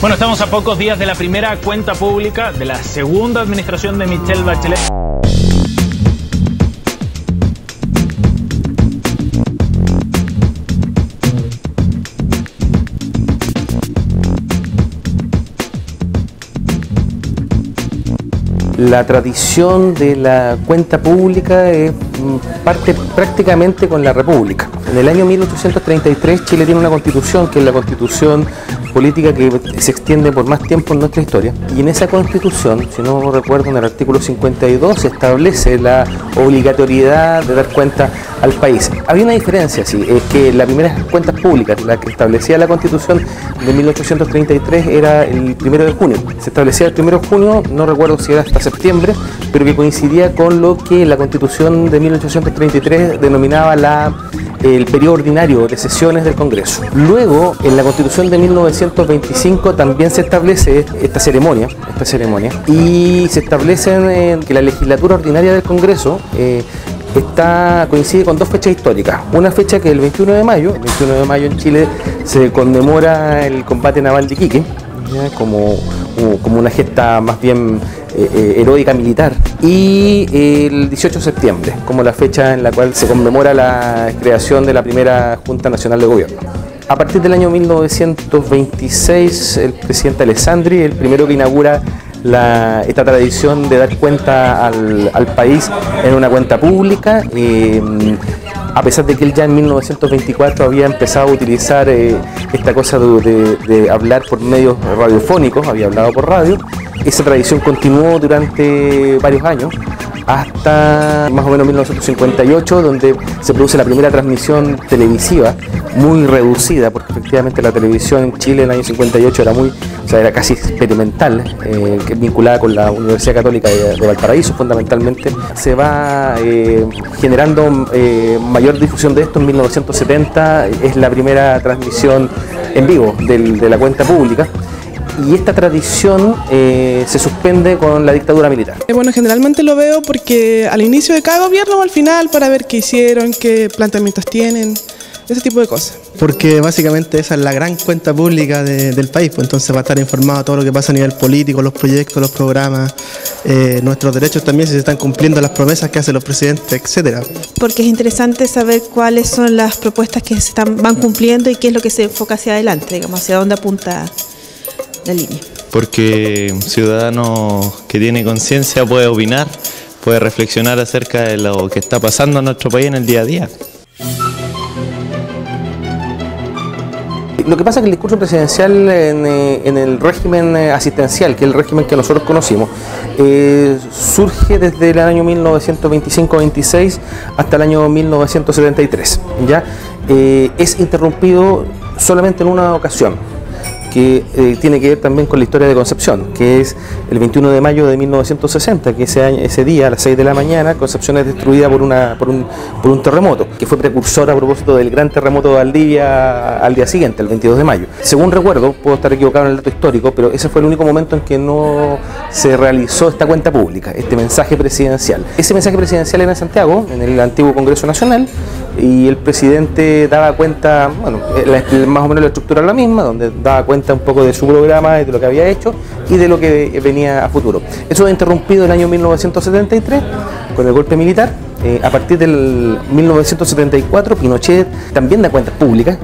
Bueno, estamos a pocos días de la primera cuenta pública de la segunda administración de Michelle Bachelet. La tradición de la cuenta pública parte prácticamente con la República. En el año 1833 Chile tiene una constitución, que es la constitución política que se extiende por más tiempo en nuestra historia. Y en esa constitución, si no recuerdo, en el artículo 52 se establece la obligatoriedad de dar cuenta al país. Había una diferencia, sí, es que las primeras cuentas públicas, la que establecía la constitución de 1833, era el 1 de junio. Se establecía el 1 de junio, no recuerdo si era hasta septiembre, pero que coincidía con lo que la constitución de 1833 denominaba el periodo ordinario de sesiones del Congreso. Luego, en la Constitución de 1925 también se establece esta ceremonia y se establece que la legislatura ordinaria del Congreso coincide con dos fechas históricas. Una fecha que es el 21 de mayo. El 21 de mayo en Chile se conmemora el combate naval de Iquique, como una gesta más bien heroica militar, y el 18 de septiembre como la fecha en la cual se conmemora la creación de la primera Junta Nacional de Gobierno. A partir del año 1926 el presidente Alessandri, el primero que inaugura esta tradición de dar cuenta al país en una cuenta pública, a pesar de que él ya en 1924 había empezado a utilizar esta cosa de hablar por medios radiofónicos, había hablado por radio. Esa tradición continuó durante varios años, hasta más o menos 1958, donde se produce la primera transmisión televisiva, muy reducida, porque efectivamente la televisión en Chile en el año 58 era casi experimental, vinculada con la Universidad Católica de Valparaíso fundamentalmente. Se va generando mayor difusión de esto. En 1970 es la primera transmisión en vivo de la cuenta pública. Y esta tradición se suspende con la dictadura militar. Bueno, generalmente lo veo porque al inicio de cada gobierno o al final, para ver qué hicieron, qué planteamientos tienen, ese tipo de cosas. Porque básicamente esa es la gran cuenta pública del país, pues entonces va a estar informado de todo lo que pasa a nivel político, los proyectos, los programas, nuestros derechos también, si se están cumpliendo las promesas que hacen los presidentes, etcétera. Porque es interesante saber cuáles son las propuestas que van cumpliendo y qué es lo que se enfoca hacia adelante, digamos, hacia dónde apunta la línea. Porque un ciudadano que tiene conciencia puede opinar, puede reflexionar acerca de lo que está pasando en nuestro país en el día a día. Lo que pasa es que el discurso presidencial en el régimen asistencial, que es el régimen que nosotros conocimos, surge desde el año 1925-26 hasta el año 1973. ¿Ya? Es interrumpido solamente en una ocasión, que tiene que ver también con la historia de Concepción, que es el 21 de mayo de 1960, que ese día a las 6 de la mañana Concepción es destruida por un terremoto, que fue precursor a propósito del gran terremoto de Valdivia al día siguiente, el 22 de mayo. Según recuerdo, puedo estar equivocado en el dato histórico, pero ese fue el único momento en que no se realizó esta cuenta pública, este mensaje presidencial. Ese mensaje presidencial era en Santiago, en el antiguo Congreso Nacional, y el presidente daba cuenta, bueno, más o menos la estructura era la misma, donde daba cuenta un poco de su programa, de lo que había hecho y de lo que venía a futuro. Eso fue interrumpido en el año 1973 con el golpe militar. A partir del 1974 Pinochet también da cuentas públicas,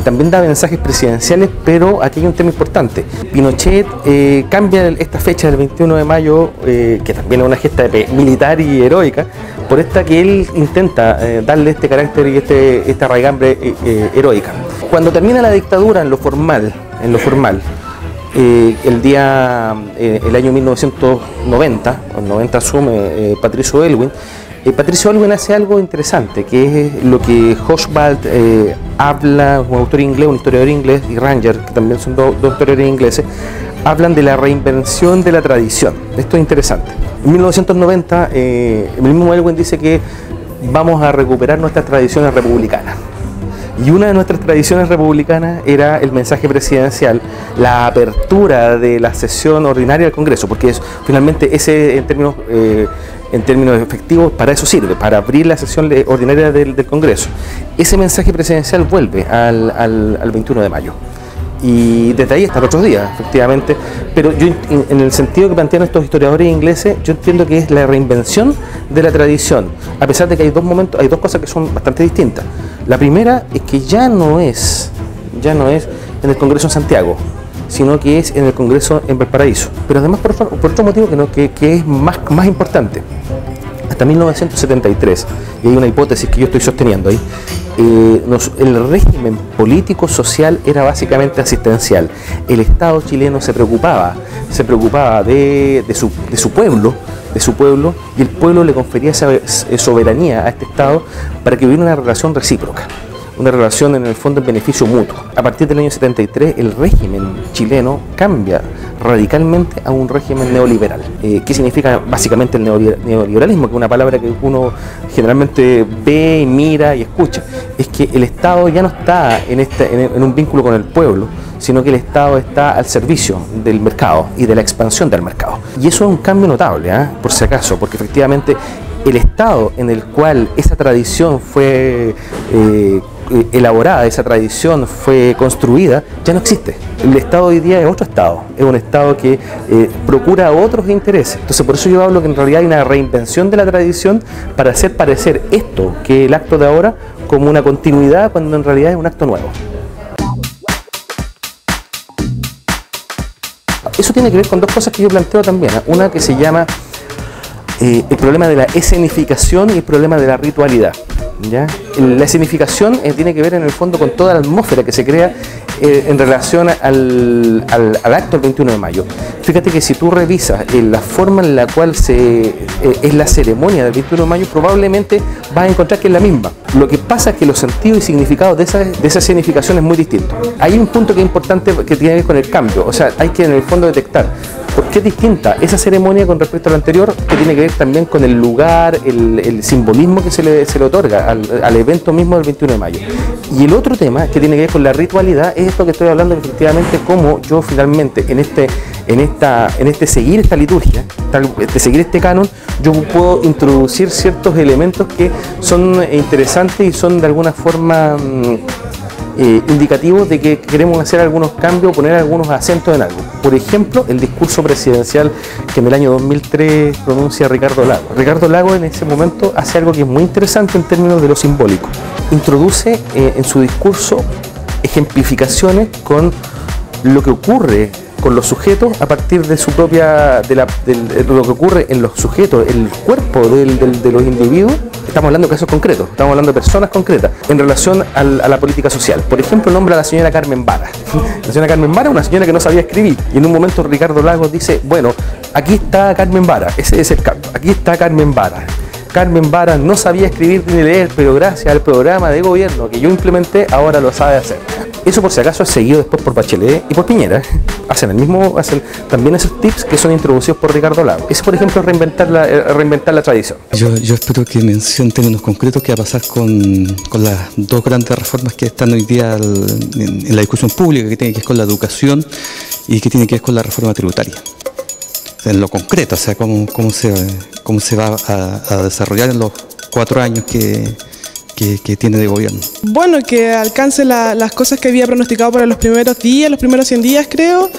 también da mensajes presidenciales, pero aquí hay un tema importante. Pinochet cambia esta fecha del 21 de mayo, que también es una gesta militar y heroica, por esta que él intenta darle este carácter y esta raigambre heroica. Cuando termina la dictadura en lo formal, el año 1990, en 90 asume Patricio Aylwin. Patricio Aylwin hace algo interesante, que es lo que Hochschild habla, un autor inglés, un historiador inglés, y Ranger, que también son dos historiadores ingleses, hablan de la reinvención de la tradición. Esto es interesante. En 1990, el mismo Aylwin dice que vamos a recuperar nuestras tradiciones republicanas. Y una de nuestras tradiciones republicanas era el mensaje presidencial, la apertura de la sesión ordinaria del Congreso, porque finalmente ese, en términos efectivos, para eso sirve, para abrir la sesión ordinaria del Congreso. Ese mensaje presidencial vuelve al 21 de mayo. Y desde ahí hasta los otros días, efectivamente. Pero yo, en el sentido que plantean estos historiadores ingleses, yo entiendo que es la reinvención de la tradición, a pesar de que hay dos cosas que son bastante distintas. La primera es que ya no es en el Congreso en Santiago, sino que es en el Congreso en Valparaíso. Pero además por otro motivo que es más importante. Hasta 1973, y hay una hipótesis que yo estoy sosteniendo ahí, el régimen político-social era básicamente asistencial. El Estado chileno se preocupaba de su pueblo, y el pueblo le confería esa soberanía a este Estado para que hubiera una relación recíproca, una relación en el fondo en beneficio mutuo. A partir del año 73 el régimen chileno cambia radicalmente a un régimen neoliberal. ¿Qué significa básicamente el neoliberalismo? Que es una palabra que uno generalmente ve, mira y escucha. Es que el Estado ya no está en un vínculo con el pueblo, sino que el Estado está al servicio del mercado y de la expansión del mercado. Y eso es un cambio notable, por si acaso, porque efectivamente el Estado en el cual esa tradición fue elaborada, esa tradición fue construida, ya no existe. El Estado hoy día es otro Estado, es un Estado que procura otros intereses. Entonces por eso yo hablo que en realidad hay una reinvención de la tradición para hacer parecer esto, que el acto de ahora, como una continuidad, cuando en realidad es un acto nuevo. Eso tiene que ver con dos cosas que yo planteo también, una que se llama el problema de la escenificación y el problema de la ritualidad. ¿Ya? La escenificación tiene que ver en el fondo con toda la atmósfera que se crea en relación al acto del 21 de mayo. Fíjate que si tú revisas la forma en la cual es la ceremonia del 21 de mayo, probablemente vas a encontrar que es la misma. Lo que pasa es que los sentidos y significados de esa escenificación es muy distinto. Hay un punto que es importante que tiene que ver con el cambio, o sea, hay que en el fondo detectar por qué es distinta esa ceremonia con respecto a la anterior, que tiene que ver también con el lugar, el simbolismo que se le otorga al evento mismo del 21 de mayo. Y el otro tema que tiene que ver con la ritualidad es esto que estoy hablando, efectivamente, cómo yo finalmente en seguir esta liturgia, seguir este canon, yo puedo introducir ciertos elementos que son interesantes y son de alguna forma indicativos de que queremos hacer algunos cambios, poner algunos acentos en algo. Por ejemplo, el discurso presidencial que en el año 2003 pronuncia Ricardo Lagos. Ricardo Lagos en ese momento hace algo que es muy interesante en términos de lo simbólico. Introduce en su discurso ejemplificaciones con lo que ocurre con los sujetos a partir de su propia, de lo que ocurre en los sujetos, el cuerpo de los individuos. Estamos hablando de casos concretos, estamos hablando de personas concretas en relación a la política social. Por ejemplo, nombra a la señora Carmen Vara. La señora Carmen Vara, una señora que no sabía escribir, y en un momento Ricardo Lagos dice, bueno, aquí está Carmen Vara, ese es el campo, aquí está Carmen Vara. Carmen Vara no sabía escribir ni leer, pero gracias al programa de gobierno que yo implementé, ahora lo sabe hacer. Eso por si acaso es seguido después por Bachelet y por Piñera. Hacen también esos tips que son introducidos por Ricardo Lagos. Ese, por ejemplo, es reinventar la tradición. Yo espero que mencione en términos concretos qué va a pasar con las dos grandes reformas que están hoy día en la discusión pública, que tiene que ver con la educación y que tiene que ver con la reforma tributaria. En lo concreto, o sea, cómo se va a desarrollar en los 4 años que tiene de gobierno. Bueno, que alcance las cosas que había pronosticado para los primeros 100 días, creo,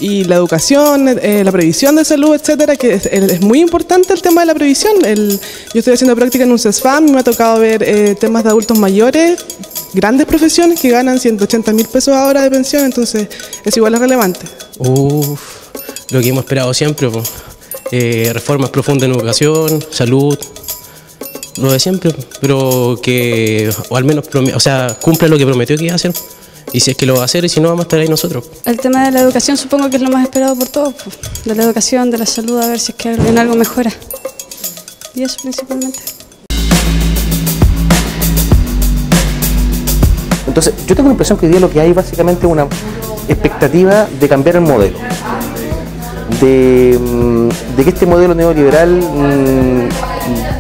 y la educación, la previsión de salud, etcétera, que es muy importante el tema de la previsión. Yo estoy haciendo práctica en un CESFAM y me ha tocado ver temas de adultos mayores, grandes profesiones que ganan 180.000 pesos ahora de pensión, entonces es igual relevante. Lo que hemos esperado siempre, reformas profundas en educación, salud, lo de siempre, pero que, o al menos, cumpla lo que prometió que iba a hacer. Y si es que lo va a hacer, y si no, vamos a estar ahí nosotros. El tema de la educación supongo que es lo más esperado por todos, de la educación, de la salud, a ver si es que en algo mejora. Y eso principalmente. Entonces, yo tengo la impresión que hoy día lo que hay básicamente una expectativa de cambiar el modelo. De que este modelo neoliberal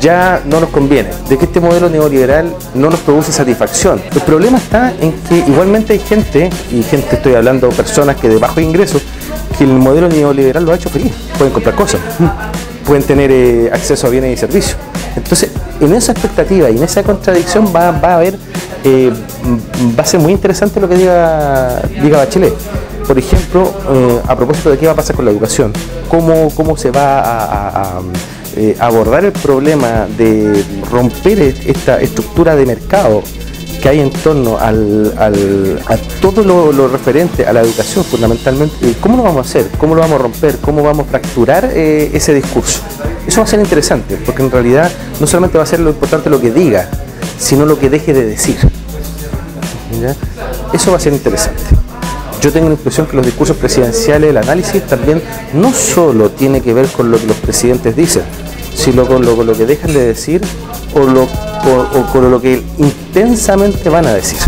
ya no nos conviene, de que este modelo neoliberal no nos produce satisfacción. El problema está en que igualmente hay gente, estoy hablando de personas que de bajo ingresos, que el modelo neoliberal lo ha hecho feliz. Pueden comprar cosas, pueden tener acceso a bienes y servicios. Entonces, en esa expectativa y en esa contradicción va a haber va a ser muy interesante lo que diga Bachelet. Por ejemplo, a propósito de qué va a pasar con la educación, cómo se va a abordar el problema de romper esta estructura de mercado que hay en torno a todo lo referente a la educación fundamentalmente. ¿Cómo lo vamos a hacer? ¿Cómo lo vamos a romper? ¿Cómo vamos a fracturar ese discurso? Eso va a ser interesante, porque en realidad no solamente va a ser lo importante lo que diga, sino lo que deje de decir. ¿Ya? Eso va a ser interesante. Yo tengo la impresión que los discursos presidenciales, el análisis también no solo tiene que ver con lo que los presidentes dicen, sino con lo que dejan de decir o con lo que intensamente van a decir.